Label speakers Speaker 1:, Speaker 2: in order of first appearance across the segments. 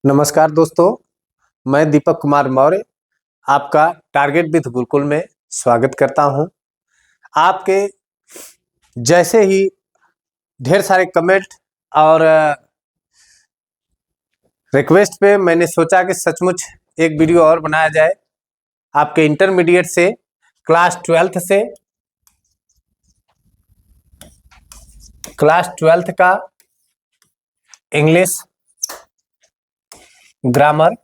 Speaker 1: नमस्कार दोस्तों, मैं दीपक कुमार मौर्य आपका टारगेट विथ गुरुकुल में स्वागत करता हूं। आपके जैसे ही ढेर सारे कमेंट और रिक्वेस्ट पे मैंने सोचा कि सचमुच एक वीडियो और बनाया जाए। आपके इंटरमीडिएट से क्लास 12th का इंग्लिश ग्रामर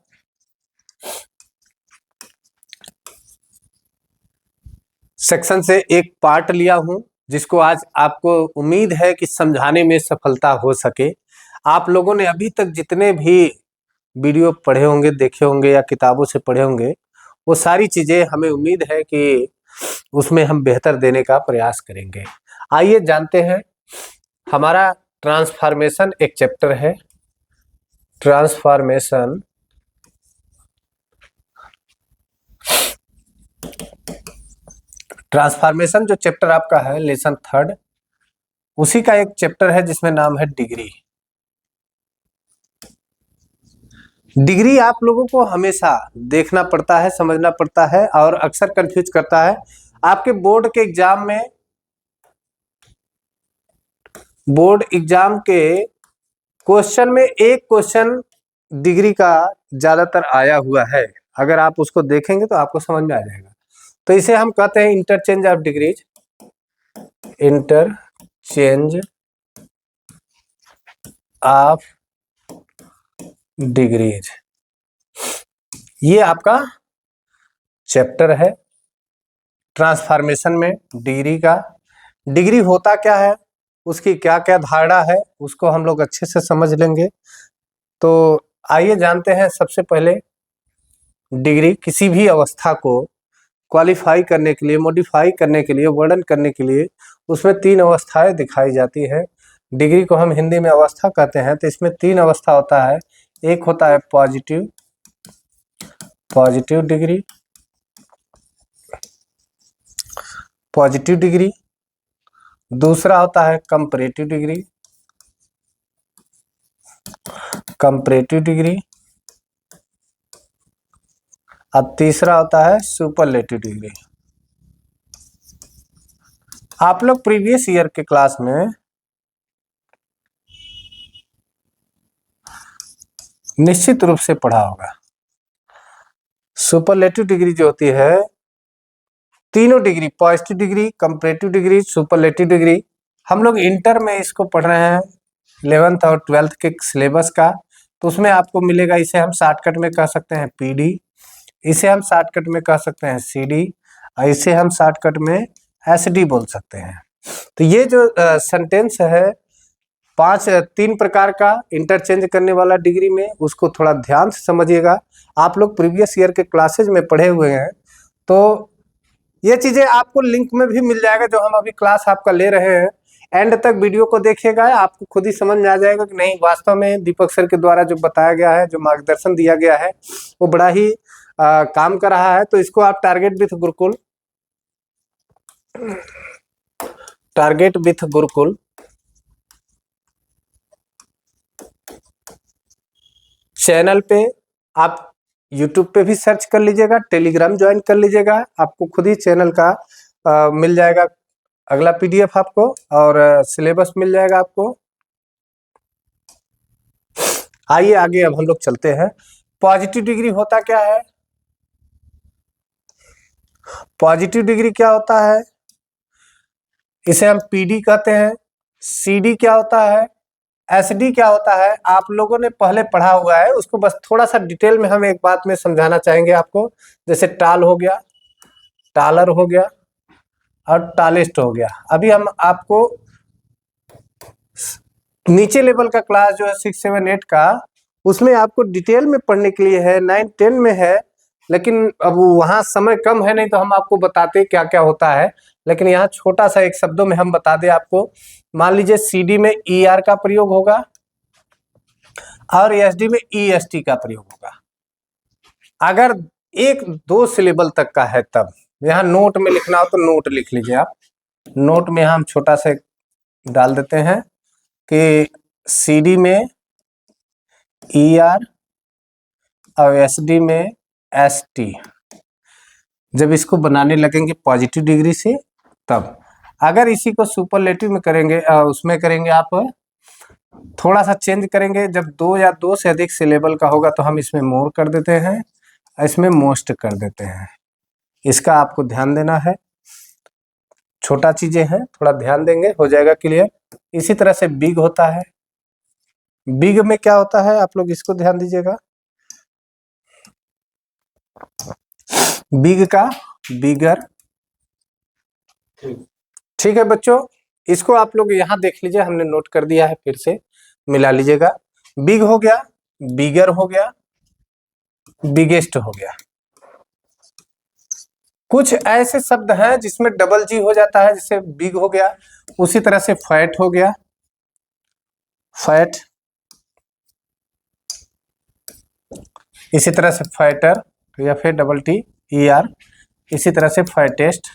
Speaker 1: सेक्शन से एक पार्ट लिया हूं, जिसको आज आपको उम्मीद है कि समझाने में सफलता हो सके। आप लोगों ने अभी तक जितने भी वीडियो पढ़े होंगे, देखे होंगे या किताबों से पढ़े होंगे, वो सारी चीजें हमें उम्मीद है कि उसमें हम बेहतर देने का प्रयास करेंगे। आइए जानते हैं। हमारा ट्रांसफॉर्मेशन एक चैप्टर है। ट्रांसफॉर्मेशन जो चैप्टर आपका है लेसन 3rd, उसी का एक चैप्टर है जिसमें नाम है डिग्री। डिग्री आप लोगों को हमेशा देखना पड़ता है, समझना पड़ता है और अक्सर कंफ्यूज करता है। आपके बोर्ड एग्जाम के क्वेश्चन में एक क्वेश्चन डिग्री का ज्यादातर आया हुआ है। अगर आप उसको देखेंगे तो आपको समझ में आ जाएगा। तो इसे हम कहते हैं interchange of degrees. Interchange of degrees, ये आपका चैप्टर है ट्रांसफॉर्मेशन में डिग्री का। डिग्री होता क्या है, उसकी क्या क्या धारणा है, उसको हम लोग अच्छे से समझ लेंगे। तो आइए जानते हैं। सबसे पहले डिग्री किसी भी अवस्था को क्वालिफाई करने के लिए, मॉडिफाई करने के लिए, वर्णन करने के लिए उसमें 3 अवस्थाएं दिखाई जाती है। डिग्री को हम हिंदी में अवस्था कहते हैं। तो इसमें 3 अवस्था होता है। एक होता है पॉजिटिव डिग्री। दूसरा होता है कंपैरेटिव डिग्री और तीसरा होता है सुपरलेटिव डिग्री। आप लोग प्रीवियस ईयर के क्लास में निश्चित रूप से पढ़ा होगा। सुपरलेटिव डिग्री जो होती है, तीनों degree, positive degree, comparative degree, superlative degree, हम लोग इंटर में इसको पढ़ रहे हैं 11th और 12th के सिलेबस का। तो उसमें आपको मिलेगा, इसे हम शॉर्टकट में कह सकते हैं PD, इसे हम शॉर्टकट में कह सकते हैं CD और इसे हम शॉर्टकट में SD बोल सकते हैं। तो ये जो सेंटेंस है 3 प्रकार का इंटरचेंज करने वाला डिग्री में, उसको थोड़ा ध्यान से समझिएगा। आप लोग प्रीवियस ईयर के क्लासेज में पढ़े हुए हैं, तो ये चीजें आपको लिंक में भी मिल जाएगा जो हम अभी क्लास आपका ले रहे हैं। एंड तक वीडियो को देखिएगा, आपको खुद ही समझ में आ जाएगा कि नहीं, वास्तव में दीपक सर के द्वारा जो बताया गया है, जो मार्गदर्शन दिया गया है, वो बड़ा ही काम कर रहा है। तो इसको आप टारगेट विथ गुरुकुल चैनल पे आप YouTube पे भी सर्च कर लीजिएगा, टेलीग्राम ज्वाइन कर लीजिएगा, आपको खुद ही चैनल का मिल जाएगा अगला PDF आपको, और सिलेबस मिल जाएगा आपको। आइए आगे अब हम लोग चलते हैं। पॉजिटिव डिग्री होता क्या है? पॉजिटिव डिग्री क्या होता है? इसे हम PD कहते हैं। CD क्या होता है? SD क्या होता है? आप लोगों ने पहले पढ़ा हुआ है, उसको बस थोड़ा सा डिटेल में हम एक बात में समझाना चाहेंगे आपको। जैसे टाल हो गया, टालर हो गया और टालिस्ट हो गया। अभी हम आपको नीचे लेवल का क्लास जो है 6, 7, 8 का, उसमें आपको डिटेल में पढ़ने के लिए है, 9, 10 में है, लेकिन अब वहां समय कम है, नहीं तो हम आपको बताते क्या क्या होता है। लेकिन यहाँ छोटा सा एक शब्दों में हम बता दें आपको। मान लीजिए CD में ER का प्रयोग होगा और SD में EST का प्रयोग होगा। अगर 1-2 सिलेबल तक का है तब यहाँ नोट में लिखना हो तो नोट लिख लीजिए आप। नोट में हम छोटा सा डाल देते हैं कि CD में ER और एसडी में एसटी। जब इसको बनाने लगेंगे पॉजिटिव डिग्री से तब। अगर इसी को सुपरलेटिव में करेंगे, उसमें करेंगे आप थोड़ा सा चेंज करेंगे, जब 2 या 2 से अधिक सिलेबल का होगा तो हम इसमें मोर कर देते हैं, इसमें मोस्ट कर देते हैं। इसका आपको ध्यान देना है, छोटा चीजें हैं, थोड़ा ध्यान देंगे हो जाएगा क्लियर। इसी तरह से बिग होता है। बिग में क्या होता है आप लोग इसको ध्यान दीजिएगा। बिग का बिगर। ठीक है बच्चों, इसको आप लोग यहाँ देख लीजिए, हमने नोट कर दिया है, फिर से मिला लीजिएगा। बिग हो गया, बिगर हो गया, बिगेस्ट हो गया। कुछ ऐसे शब्द हैं जिसमें डबल जी हो जाता है, जैसे बिग हो गया, उसी तरह से फैट हो गया, फैट, इसी तरह से फैटर या फिर डबल टी ई आर, इसी तरह से फैटेस्ट।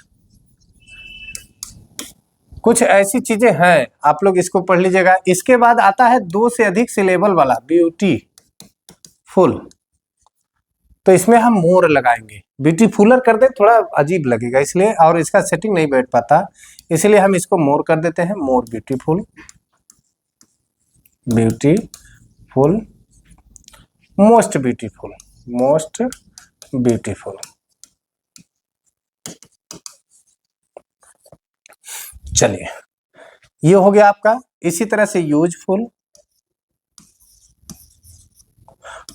Speaker 1: कुछ ऐसी चीजें हैं, आप लोग इसको पढ़ लीजिएगा। इसके बाद आता है 2 से अधिक सिलेबल वाला ब्यूटीफुल, तो इसमें हम मोर लगाएंगे। ब्यूटीफुलर कर दे थोड़ा अजीब लगेगा इसलिए, और इसका सेटिंग नहीं बैठ पाता, इसलिए हम इसको मोर कर देते हैं। More beautiful, beautiful, most beautiful, most beautiful. चलिए, ये हो गया आपका। इसी तरह से useful,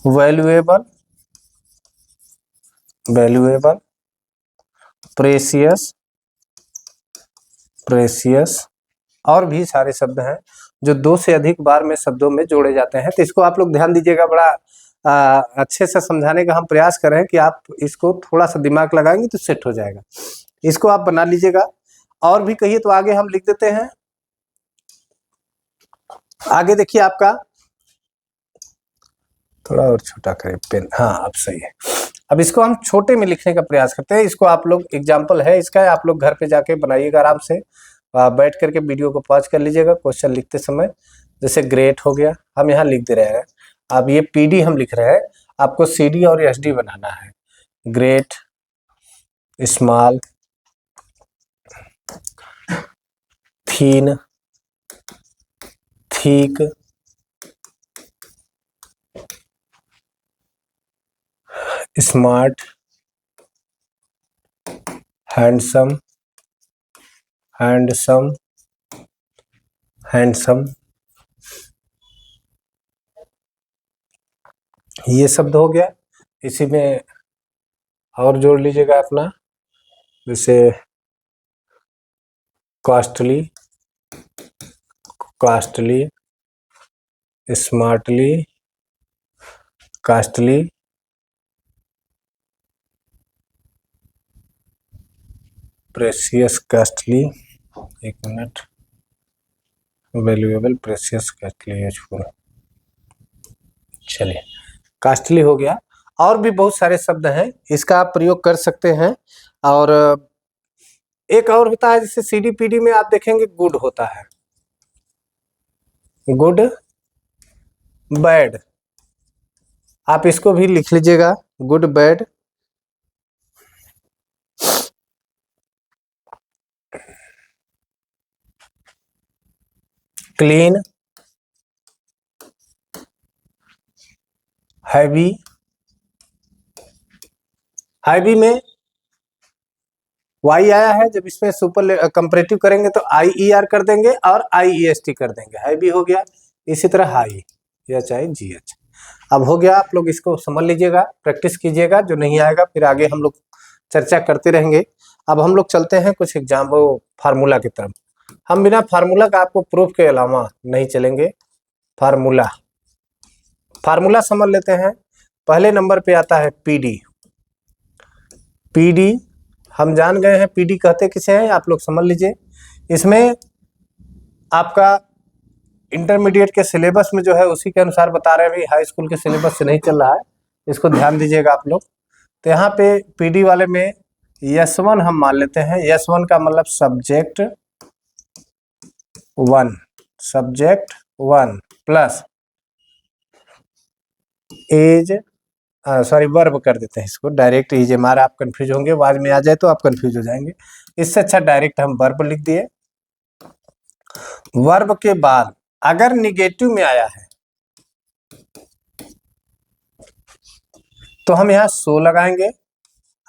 Speaker 1: valuable, valuable, precious, precious, और भी सारे शब्द हैं जो 2 से अधिक बार में शब्दों में जोड़े जाते हैं। तो इसको आप लोग ध्यान दीजिएगा, बड़ा अच्छे से समझाने का हम प्रयास कर रहे हैं कि आप इसको थोड़ा सा दिमाग लगाएंगे तो सेट हो जाएगा। इसको आप बना लीजिएगा। और भी कहिए तो आगे हम लिख देते हैं। आगे देखिए आपका, थोड़ा और छोटा करें पेन, हाँ अब सही है। अब इसको हम छोटे में लिखने का प्रयास करते हैं। इसको आप लोग, एग्जाम्पल है इसका, आप लोग घर पे जाके बनाइएगा आराम से, बैठ करके वीडियो को पॉज कर लीजिएगा क्वेश्चन लिखते समय। जैसे ग्रेट हो गया, हम यहाँ लिख दे रहे हैं। अब ये पीडी हम लिख रहे हैं, आपको सीडी और एसडी बनाना है। Great, small, thin, thick, smart, handsome, handsome, handsome, ये शब्द हो गया। इसी में और जोड़ लीजिएगा अपना, जैसे costly, costly, smartly, costly, precious, costly, एक minute, valuable, precious, costly, useful. चलिए, कॉस्टली हो गया। और भी बहुत सारे शब्द हैं, इसका आप प्रयोग कर सकते हैं। और एक और होता है, जैसे सीडी पीडी में आप देखेंगे गुड होता है, गुड, बैड, आप इसको भी लिख लीजिएगा, good, bad. Clean, heavy, heavy में वाई आया है, जब इसमें सुपर कंपैरेटिव करेंगे तो आई ई आर कर देंगे और आई ई एस टी कर देंगे, हैवी हो गया। इसी तरह high, H I ji H. अब हो गया, आप लोग इसको समझ लीजिएगा, प्रैक्टिस कीजिएगा, जो नहीं आएगा फिर आगे हम लोग चर्चा करते रहेंगे। अब हम लोग चलते हैं कुछ एग्जाम्पल फार्मूला की तरफ। हम बिना फार्मूला का आपको प्रूफ के अलावा नहीं चलेंगे। फार्मूला, फार्मूला समझ लेते हैं। पहले नंबर पे आता है पीडी। पीडी हम जान गए हैं, पीडी कहते किसे हैं, आप लोग समझ लीजिए। इसमें आपका इंटरमीडिएट के सिलेबस में जो है उसी के अनुसार बता रहे हैं, भाई हाई स्कूल के सिलेबस से नहीं चल रहा है, इसको ध्यान दीजिएगा आप लोग। तो यहाँ पे पीडी वाले में S1 हम मान लेते हैं। S1 का मतलब subject 1, subject 1 plus as sorry verb कर देते हैं इसको डायरेक्ट, इज हमारा आप कंफ्यूज होंगे, आवाज में आ जाए तो आप कंफ्यूज हो जाएंगे। इससे अच्छा डायरेक्ट हम वर्ब लिख दिए। वर्ब के बाद अगर निगेटिव में आया है तो हम यहाँ सो लगाएंगे,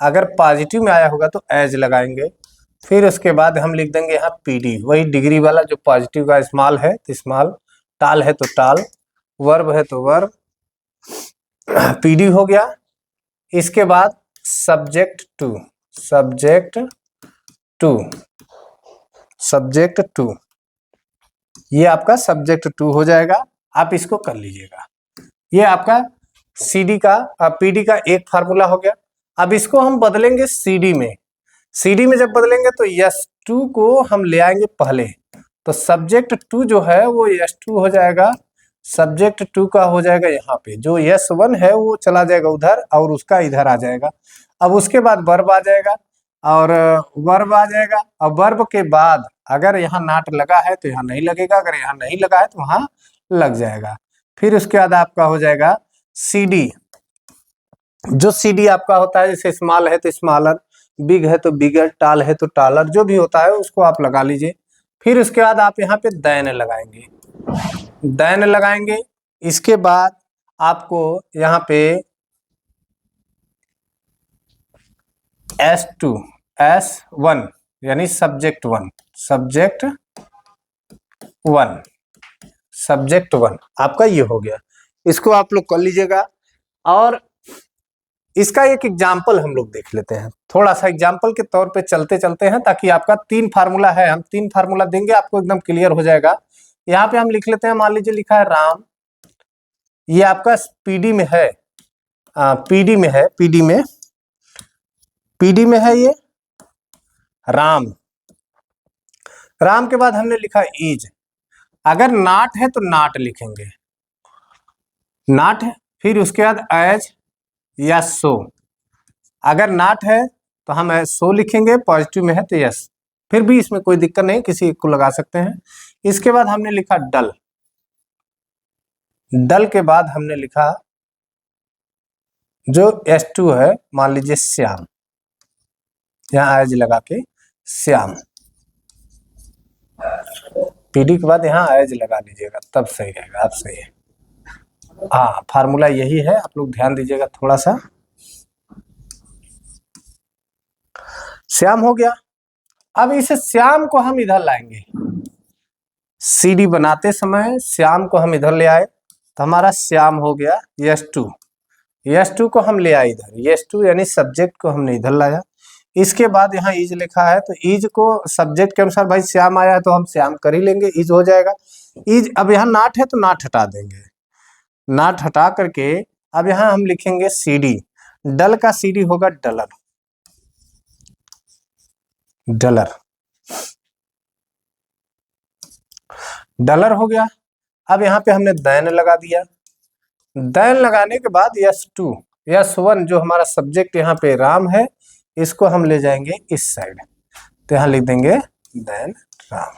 Speaker 1: अगर पॉजिटिव में आया होगा तो एज लगाएंगे। फिर उसके बाद हम लिख देंगे यहाँ पीडी, वही डिग्री वाला जो पॉजिटिव का स्मॉल है तो स्मॉल, टाल है तो टाल, वर्ब है तो वर्ब, पीडी हो गया। इसके बाद subject two, subject two, subject two, ये आपका सब्जेक्ट टू हो जाएगा। आप इसको कर लीजिएगा। ये आपका सीडी का पीडी का एक फार्मूला हो गया। अब इसको हम बदलेंगे सीडी में। सीडी में जब बदलेंगे तो यस टू को हम ले आएंगे पहले, तो सब्जेक्ट टू जो है वो यस टू हो जाएगा, सब्जेक्ट टू का हो जाएगा यहाँ पे, जो यस वन है वो चला जाएगा उधर और उसका इधर आ जाएगा। अब उसके बाद वर्ब आ जाएगा और वर्ब आ जाएगा। अब वर्ब के बाद अगर यहाँ नाट लगा है तो यहाँ नहीं लगेगा, अगर यहाँ नहीं लगा है तो वहां लग जाएगा। फिर उसके बाद आपका हो जाएगा सीडी, जो सीडी आपका होता है जैसे स्मॉल है तो स्मॉलर, बिग है तो बिगर, टाल है तो टालर, जो भी होता है उसको आप लगा लीजिए। फिर उसके बाद आप यहाँ पे दैन लगाएंगे, दैन लगाएंगे। इसके बाद आपको यहाँ पे S2 S1 यानी subject one, subject one, subject one आपका ये हो गया। इसको आप लोग कर लीजिएगा। और इसका एक एग्जाम्पल हम लोग देख लेते हैं, थोड़ा सा एग्जाम्पल के तौर पे चलते चलते हैं, ताकि आपका 3 फार्मूला है, हम 3 फार्मूला देंगे आपको एकदम क्लियर हो जाएगा। यहाँ पे हम लिख लेते हैं, मान लीजिए लिखा है राम, ये आपका पीडी में है, पीडी में है, पीडी में, पीडी में है ये राम। राम के बाद हमने लिखा इज, अगर नाट है तो नाट लिखेंगे, नाट है। फिर उसके बाद एज या सो, अगर नाट है तो हम सो लिखेंगे, पॉजिटिव में है तो यस, फिर भी इसमें कोई दिक्कत नहीं, किसी को लगा सकते हैं। इसके बाद हमने लिखा डल, डल के बाद हमने लिखा जो S2 है, मान लीजिए श्याम, यहाँ एज लगा के श्याम, पीडी के बाद यहाँ एज लगा लीजिएगा तब सही रहेगा, आप सही है। हाँ फार्मूला यही है, आप लोग ध्यान दीजिएगा थोड़ा सा। श्याम हो गया। अब इस श्याम को हम इधर लाएंगे, सीडी बनाते समय श्याम को हम इधर ले आए तो हमारा श्याम हो गया S2, S2 को हम ले आए इधर, S2 यानी सब्जेक्ट को हमने इधर लाया। इसके बाद यहाँ इज लिखा है तो इज को सब्जेक्ट के अनुसार, भाई श्याम आया है तो हम श्याम कर ही लेंगे, इज हो जाएगा इज। अब यहाँ नाट है तो नाट हटा देंगे, नाट हटा करके अब यहाँ हम लिखेंगे सीडी, डल का सीडी होगा डलर, डलर, डलर हो गया। अब यहाँ पे हमने दैन लगा दिया, दैन लगाने के बाद S2 S1 जो हमारा सब्जेक्ट यहाँ पे राम है, इसको हम ले जाएंगे इस साइड, तो यहाँ लिख देंगे than Ram.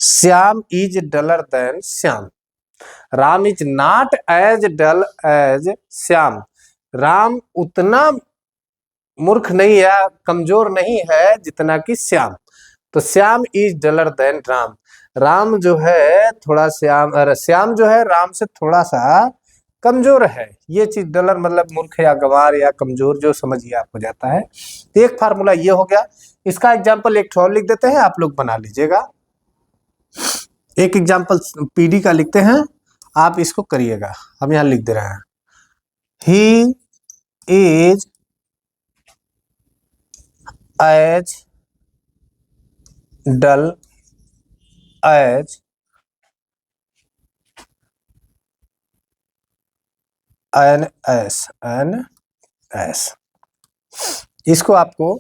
Speaker 1: Shyam is duller than Shyam, Ram is not as dull as Shyam, Ram उतना मूर्ख नहीं है, कमजोर नहीं है जितना कि श्याम, तो Shyam is duller than Ram, Ram जो है थोड़ा श्याम जो है राम से थोड़ा सा कमजोर है। ये चीज डलर मतलब मूर्ख या गंवार या कमजोर, जो समझिए आप हो जाता है। तो एक फार्मूला ये हो गया। इसका एग्जाम्पल एक और लिख देते हैं, आप लोग बना लीजिएगा। एक एग्जाम्पल पीडी का लिखते हैं, आप इसको करिएगा। हम यहाँ लिख दे रहे हैं, he is as dull as an ass, इसको आपको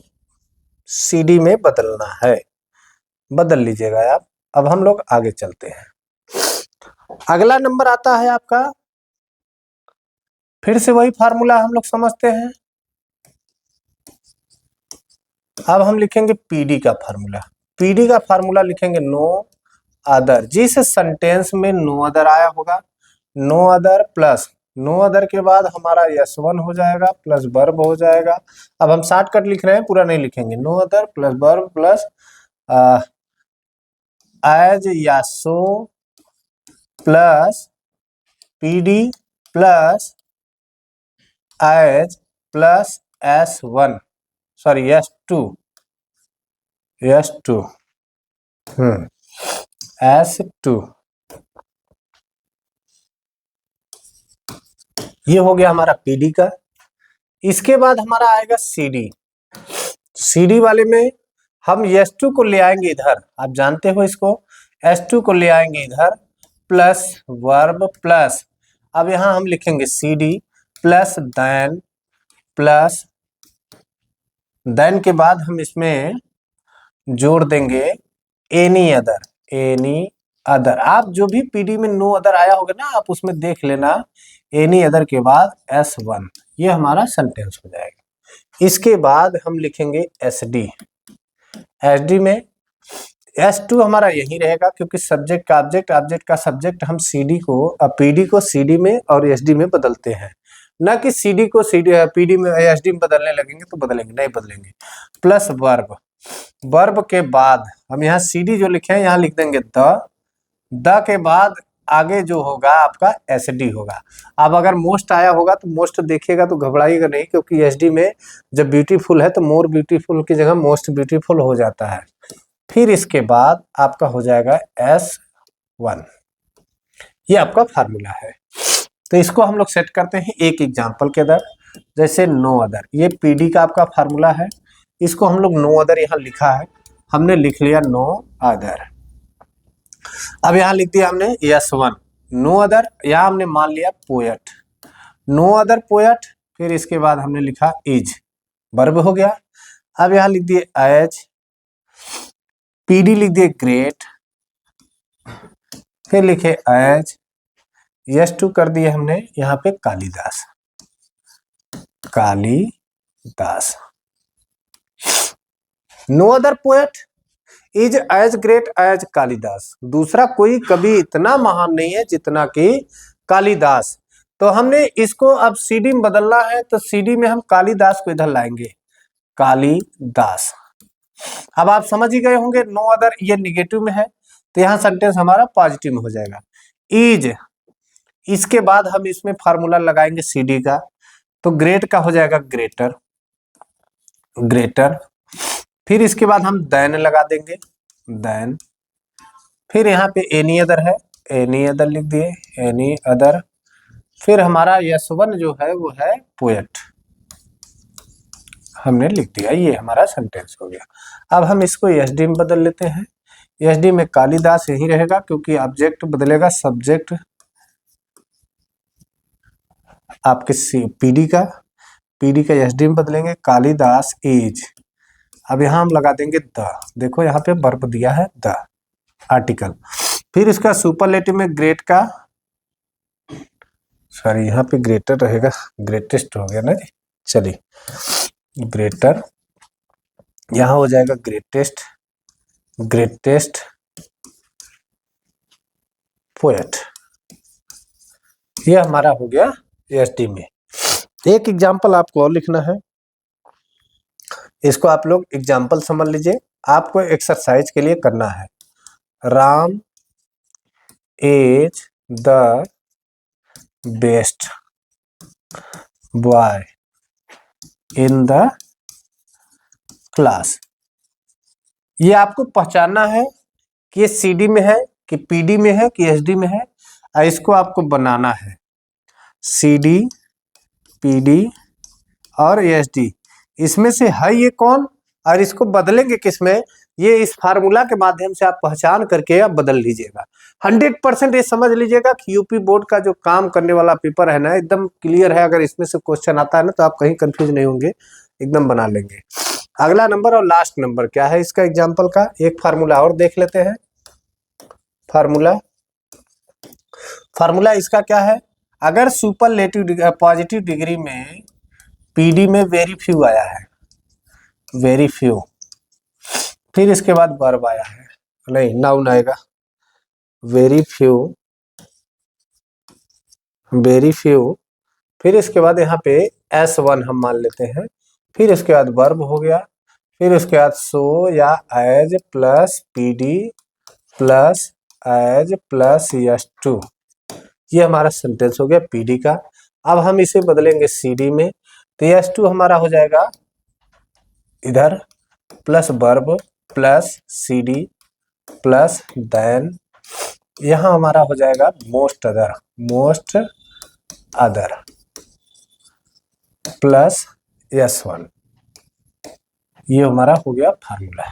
Speaker 1: सीडी में बदलना है, बदल लीजिएगा आप। अब हम लोग आगे चलते हैं। अगला नंबर आता है आपका, फिर से वही फार्मूला हम लोग समझते हैं। अब हम लिखेंगे पीडी का फार्मूला, पीडी का फार्मूला लिखेंगे नो अदर, जिस सेंटेंस में नो अदर आया होगा, no other plus no other के बाद हमारा S1 हो जाएगा प्लस वर्ब हो जाएगा। अब हम शॉर्टकट लिख रहे हैं, पूरा नहीं लिखेंगे। No other plus verb plus as या so plus PD plus as plus S1 sorry S2 S2 S2 ये हो गया हमारा PD का। इसके बाद हमारा आएगा CD वाले में हम S2 को ले आएंगे इधर, आप जानते हो इसको, S2 को ले आएंगे इधर प्लस वर्ब प्लस, अब यहां हम लिखेंगे CD प्लस देन के बाद हम इसमें जोड़ देंगे एनी अदर। आप जो भी PD में नो अदर आया होगा ना, आप उसमें देख लेना, एनी अदर के बाद S1, ये हमारा सेंटेंस हो जाएगा। इसके बाद हम लिखेंगे SD में S2 हमारा यही रहेगा, क्योंकि सब्जेक्ट का ऑब्जेक्ट का सब्जेक्ट हम PD को CD में और SD में बदलते हैं, ना कि CD को PD में SD में बदलने लगेंगे तो बदलेंगे नहीं, बदलेंगे। प्लस वर्ब के बाद हम यहाँ CD जो लिखे हैं यहाँ लिख देंगे द के बाद आगे जो होगा आपका SD होगा। अब अगर मोस्ट आया होगा तो मोस्ट देखिएगा तो घबराइएगा नहीं, क्योंकि SD में जब ब्यूटीफुल है तो मोर ब्यूटीफुल की जगह मोस्ट ब्यूटीफुल हो जाता है। फिर इसके बाद आपका हो जाएगा S1, ये आपका फार्मूला है। तो इसको हम लोग सेट करते हैं एक एग्जांपल के अंदर, जैसे नो अदर, ये PD का आपका फार्मूला है, इसको हम लोग नो अदर यहाँ लिखा है, हमने लिख लिया नो अदर। अब यहाँ लिख दिया हमने S1 नो अदर, यहाँ हमने मान लिया पोएट, नो अदर पोएट, फिर इसके बाद हमने लिखा इज, वर्ब हो गया। अब यहाँ लिख दिए एज, PD लिख दिए ग्रेट, फिर लिखे एज, S2 कर दिए हमने यहाँ पे Kalidas, no other poet is as great as Kalidas, दूसरा कोई कभी इतना महान नहीं है जितना कि कालिदास। तो हमने इसको अब CD में बदलना है, तो CD में हम कालिदास को इधर लाएंगे, कालिदास। अब आप समझ ही गए होंगे, नो अदर ये निगेटिव में है तो यहाँ सेंटेंस हमारा पॉजिटिव में हो जाएगा। इज, इसके बाद हम इसमें फार्मूला लगाएंगे CD का, तो ग्रेट का हो जाएगा ग्रेटर, फिर इसके बाद हम देन लगा देंगे, देन, फिर यहाँ पे एनी अदर है, एनी अदर लिख दिए, एनी अदर, फिर हमारा S1 जो है वो है पोएट, हमने लिख दिया, ये हमारा सेंटेंस हो गया। अब हम इसको SD में बदल लेते हैं, SD में कालिदास यही रहेगा, क्योंकि ऑब्जेक्ट बदलेगा, सब्जेक्ट आपके PD का SD में बदलेंगे, कालिदास इज। अब यहाँ हम लगा देंगे द, देखो यहाँ पे वर्ब दिया है द, आर्टिकल, फिर इसका सुपरलेटिव में ग्रेट का, सॉरी यहाँ पे ग्रेटर रहेगा, ग्रेटेस्ट हो गया ना, चलिए ग्रेटर, यहाँ हो जाएगा ग्रेटेस्ट पोएट, ये हमारा हो गया SD में। एक एग्जाम्पल आपको और लिखना है, इसको आप लोग एग्जाम्पल समझ लीजिए, आपको एक्सरसाइज के लिए करना है। Ram is the best boy in the class, ये आपको पहचानना है कि ये CD में है कि PD में है कि SD में है, और इसको आपको बनाना है CD, PD और SD, इसमें से है ये कौन, और इसको बदलेंगे किसमें, ये इस फार्मूला के माध्यम से आप पहचान करके आप बदल लीजिएगा। 100% ये समझ लीजिएगा कि यूपी बोर्ड का जो काम करने वाला पेपर है ना, एकदम क्लियर है, अगर इसमें से क्वेश्चन आता है ना तो आप कहीं कंफ्यूज नहीं होंगे, एकदम बना लेंगे। अगला नंबर और लास्ट नंबर क्या है इसका एग्जाम्पल का, एक फार्मूला और देख लेते हैं। फार्मूला इसका क्या है, अगर सुपरलेटिव पॉजिटिव डिग्री में PD में वेरी फ्यू आया है, वेरी फ्यू, फिर इसके बाद वर्ब आया है, नहीं नाउन आएगा, वेरी फ्यू फिर इसके बाद यहाँ पे S1 हम मान लेते हैं, फिर इसके बाद वर्ब हो गया, फिर उसके बाद सो या as plus PD plus as plus S2, ये हमारा सेंटेंस हो गया PD का। अब हम इसे बदलेंगे CD में, तो S2 हमारा हो जाएगा इधर plus verb plus CD plus than, यहाँ हमारा हो जाएगा मोस्ट अदर प्लस S1, ये हमारा हो गया फार्मूला।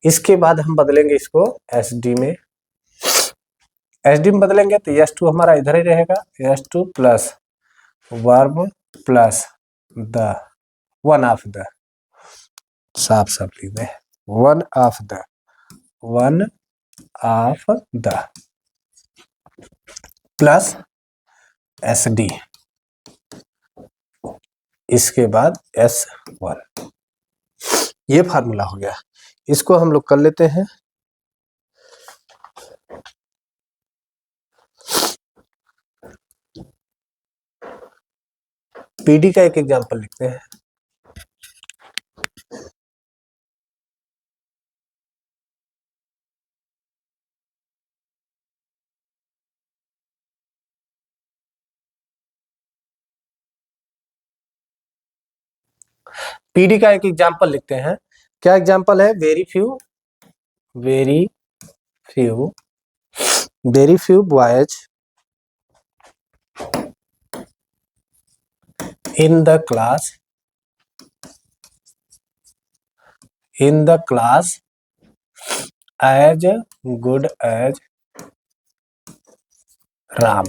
Speaker 1: इसके बाद हम बदलेंगे इसको SD में, SD में बदलेंगे तो S2 हमारा इधर ही रहेगा, S2 plus verb plus the one of the, साफ साफ लिख दें one of the plus SD, इसके बाद S1, ये फार्मूला हो गया। इसको हम लोग कर लेते हैं। PD का एक एग्जांपल लिखते हैं। PD का एक एग्जांपल लिखते हैं। क्या एग्जांपल है? Very few boys in the class as good as Ram.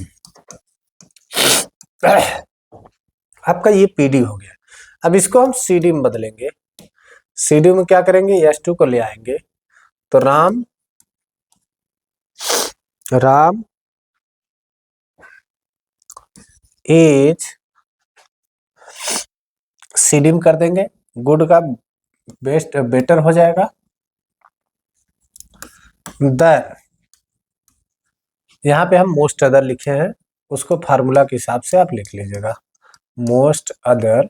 Speaker 1: आपका ये PD हो गया। अब इसको हम CD में बदलेंगे। CD में क्या करेंगे? S2 को ले आएंगे, तो राम इज, CD में कर देंगे, गुड का बेटर हो जाएगा, देन यहाँ पे हम मोस्ट अदर लिखे हैं, उसको फार्मूला के हिसाब से आप लिख लीजिएगा, most other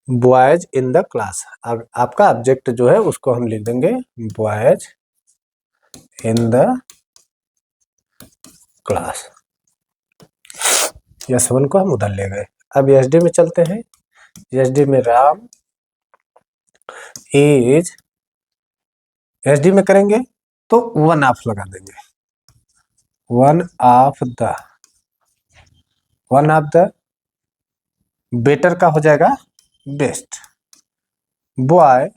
Speaker 1: boys in the class. आपका ऑब्जेक्ट जो है उसको हम लिख देंगे boys in the class. S1 को हम उधर ले गए। अब SD में चलते हैं। SD में राम इज, SD में करेंगे तो वन ऑफ लगा देंगे, वन ऑफ द बेटर का हो जाएगा best, boy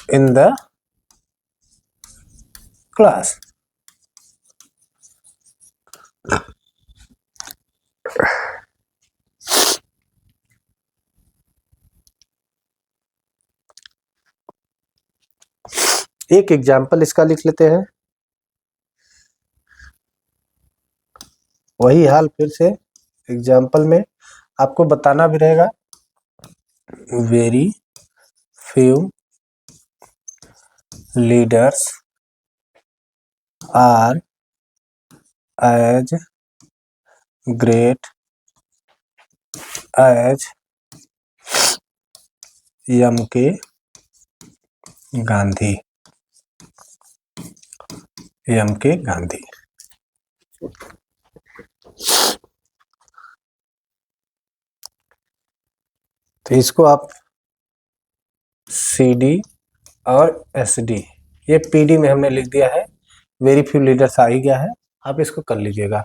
Speaker 1: in the class. एक एग्जाम्पल इसका लिख लेते हैं। वही हाल फिर से एग्जाम्पल में आपको बताना भी रहेगा। Very few leaders are as great as M.K. Gandhi. M.K. Gandhi. तो इसको आप CD और SD, ये PD में हमने लिख दिया है, वेरी फ्यू लीडर्स आ ही गया है, आप इसको कर लीजिएगा।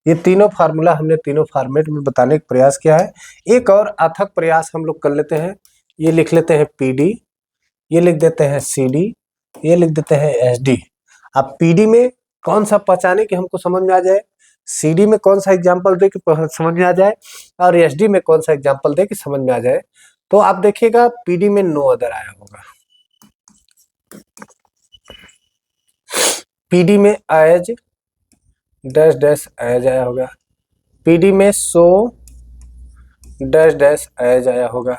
Speaker 1: ये तीनों फार्मूला हमने तीनों फॉर्मेट में बताने का प्रयास किया है। एक और अथक प्रयास हम लोग कर लेते हैं। ये लिख लेते हैं PD, ये लिख देते हैं CD, ये लिख देते हैं SD। अब PD में कौन सा पहचाने कि हमको समझ में आ जाए, CD में कौन सा एग्जाम्पल दे कि समझ में आ जाए, और SD में कौन सा एग्जाम्पल दे कि समझ में आ जाए। तो आप देखिएगा PD में नो अदर आया होगा, PD में एज डैश डैश एज आया होगा, PD में सो डैश डैश एज आया होगा,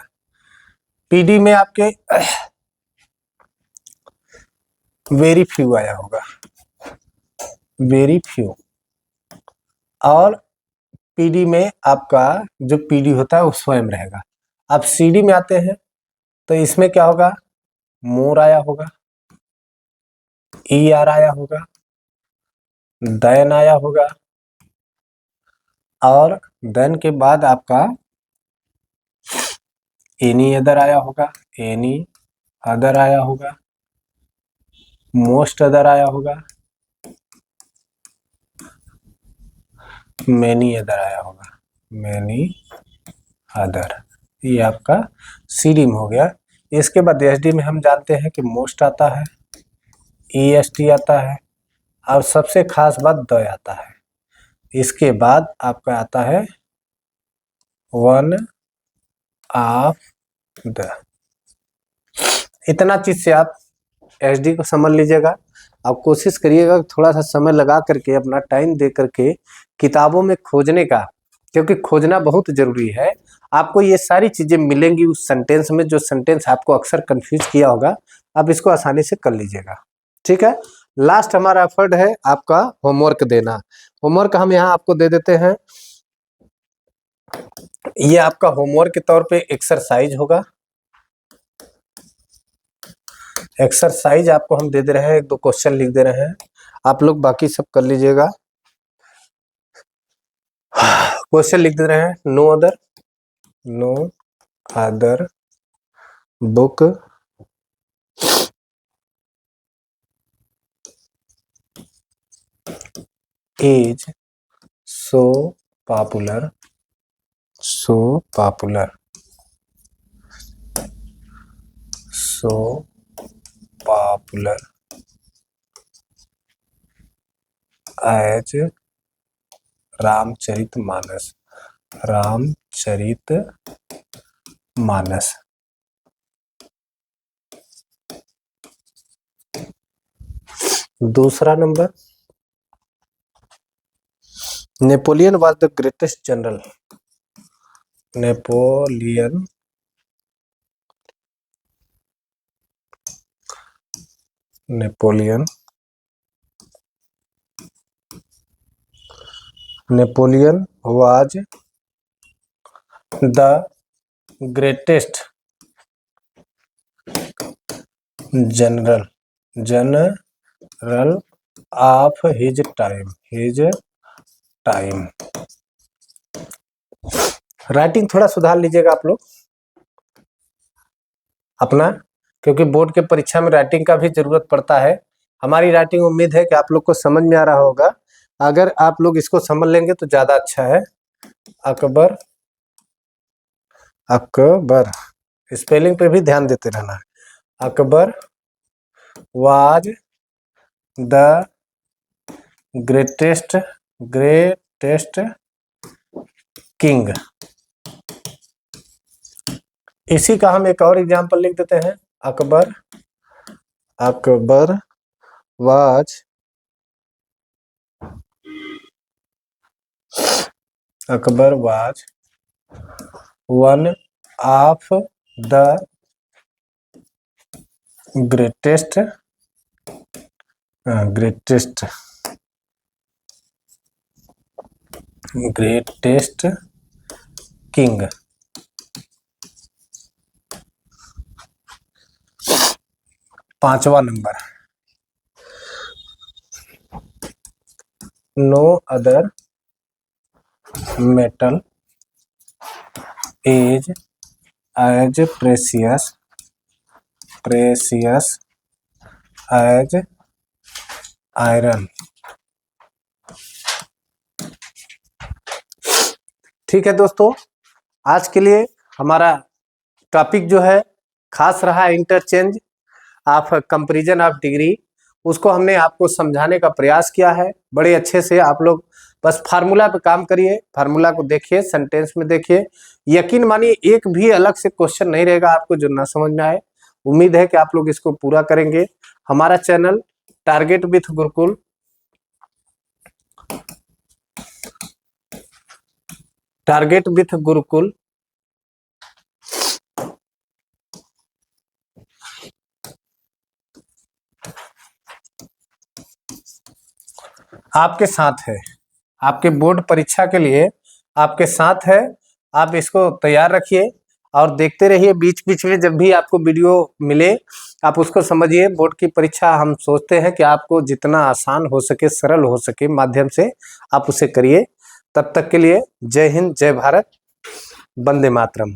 Speaker 1: PD में आपके वेरी फ्यू आया होगा, वेरी फ्यू। और पीडी में आपका जो पीडी होता है वो स्वयं रहेगा। अब सीडी में आते हैं तो इसमें क्या होगा, मोर आया होगा, ई आर आया होगा, देन आया होगा, और देन के बाद आपका एनी अदर आया होगा, एनी अदर आया होगा, मोस्ट अदर आया होगा, मैनी अदर आया होगा, मैनी अदर। ये आपका सीडी में हो गया। इसके बाद एसडी में हम जानते हैं कि मोस्ट आता है, ईएसटी आता है, और सबसे खास बात द आता है। इसके बाद आपका आता है वन ऑफ द। इतना चीज से आप एसडी को समझ लीजिएगा। आप कोशिश करिएगा थोड़ा सा समय लगा करके, अपना टाइम दे करके किताबों में खोजने का, क्योंकि खोजना बहुत जरूरी है। आपको ये सारी चीजें मिलेंगी उस सेंटेंस में, जो सेंटेंस आपको अक्सर कंफ्यूज किया होगा, आप इसको आसानी से कर लीजिएगा। ठीक है। लास्ट हमारा एफर्ट है आपका होमवर्क देना। होमवर्क हम यहाँ आपको दे देते हैं। ये आपका होमवर्क के तौर पे एक्सरसाइज होगा। एक्सरसाइज आपको हम दे दे रहे हैं, एक दो क्वेश्चन लिख दे रहे हैं, आप लोग बाकी सब कर लीजिएगा। क्वेश्चन लिख दे रहे हैं, no other book is so popular as Ramcharitmanas. दूसरा number, Napoleon was the greatest general. Napoleon was the greatest general of his time। Writing थोड़ा सुधार लीजिएगा आप लोग अपना, क्योंकि बोर्ड के परीक्षा में राइटिंग का भी जरूरत पड़ता है। हमारी राइटिंग उम्मीद है कि आप लोग को समझ में आ रहा होगा। अगर आप लोग इसको समझ लेंगे तो ज्यादा अच्छा है। अकबर स्पेलिंग पे भी ध्यान देते रहना है। Akbar was the greatest king. इसी का हम एक और एग्जांपल लिख देते हैं, Akbar was one of the greatest king. पांचवा number, no other metal is as precious as iron. ठीक है दोस्तों, आज के लिए हमारा टॉपिक जो है खास रहा interchange of comparison of degree. उसको हमने आपको समझाने का प्रयास किया है बड़े अच्छे से। आप लोग बस फार्मूला पे काम करिए, फार्मूला को देखिए, सेंटेंस में देखिए। यकीन मानिए एक भी अलग से क्वेश्चन नहीं रहेगा आपको जो ना समझ में आए। उम्मीद है कि आप लोग इसको पूरा करेंगे। हमारा चैनल टारगेट विथ गुरुकुल आपके साथ है। आपके बोर्ड परीक्षा के लिए आपके साथ है। आप इसको तैयार रखिए और देखते रहिए, बीच बीच में जब भी आपको वीडियो मिले आप उसको समझिए। बोर्ड की परीक्षा हम सोचते हैं कि आपको जितना आसान हो सके, सरल हो सके माध्यम से आप उसे करिए। तब तक के लिए जय हिंद, जय भारत, वंदे मातरम।